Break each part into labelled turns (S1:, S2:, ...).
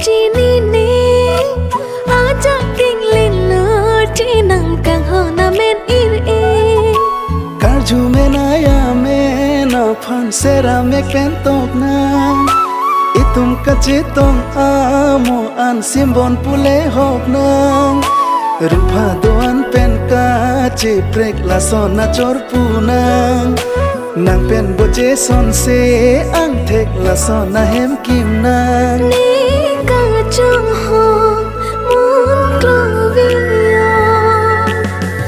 S1: chi ni ni aja ting lin lo chi nang kang ho na men ir e
S2: karju me na ya me na phan sera me pen tok na itum ka che tong amo an simbon pule hok na rupa doan pen ka che prek la son na chor punang nang pen bo che son se ang thek la son na hem kim na
S1: ni ka chung ho mun klovia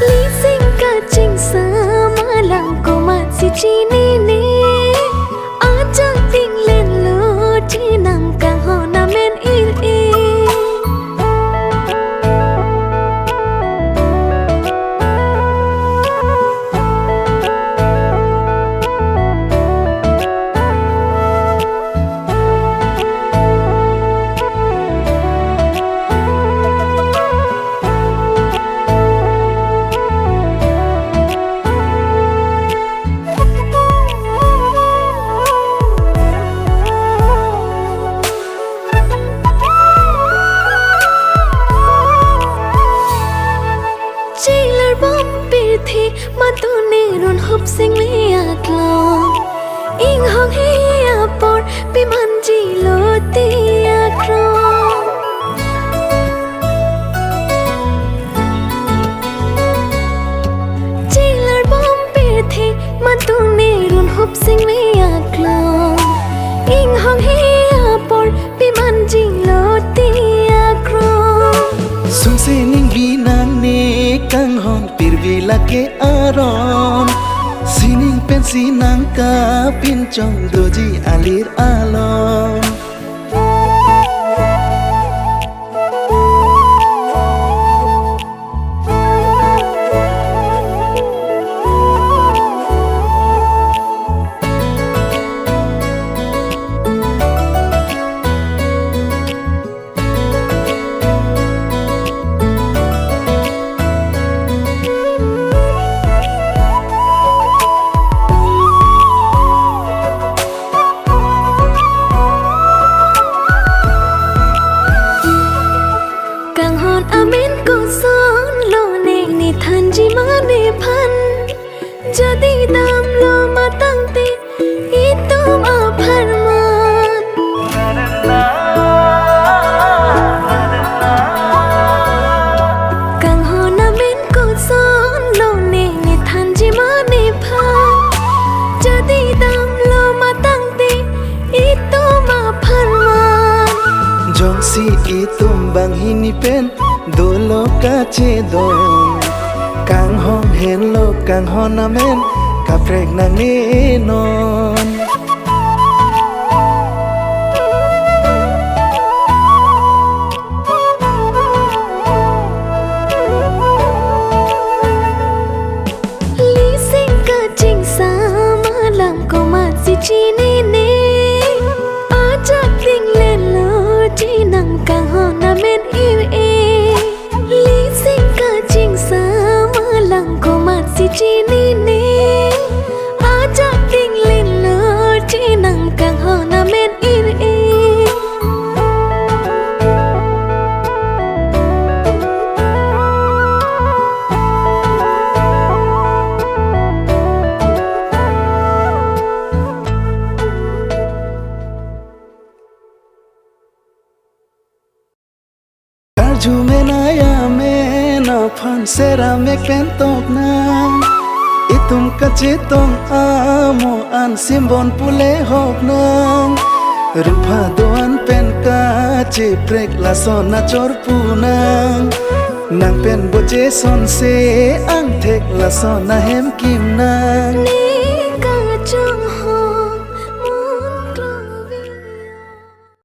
S1: li sing ka ching sa ma lang ko ma si chi ni ni aja ting len lo chi nang kang ho na men ir e mà tu nê run hấp sinh lý ạt lo ing hong he apor pi man ji lo ti akro chi lar bom pe the mà tu nê run hấp sinh lý ạt lo ing hong he apor pi man ji lo ti akro
S2: sung se ning vi nang ne kang hong pirvi la ke aron sining pen sinang ka pin chong doji alir alon
S1: amen ko son lo ne ni than ji ma ne phan jadi dam lo ma tang te itum a phan man kang hon amen ko son lo ne ni than ji ma ne phan jadi dam lo ma tang te itum a phan man
S2: jong si itum bang hini pen dolo ka che don kang hong hen lo kang hon amen ka prek na ne non
S1: li sing ka ching sa ma lang ko ma si chi ni ni aja ting len lo chi nang kang ho na men ir e li sing ka ching sa ma lang ko ma si chi ni ni aja ting len lo chi nang kang ho na men ir e
S2: karju me na ya me na phan sera me pen tok na itum ka che tong amo an simbon pule hok na rupa doan pen ka che prek la son na chor punang nang pen bo che son se ang thek la son na hem kim na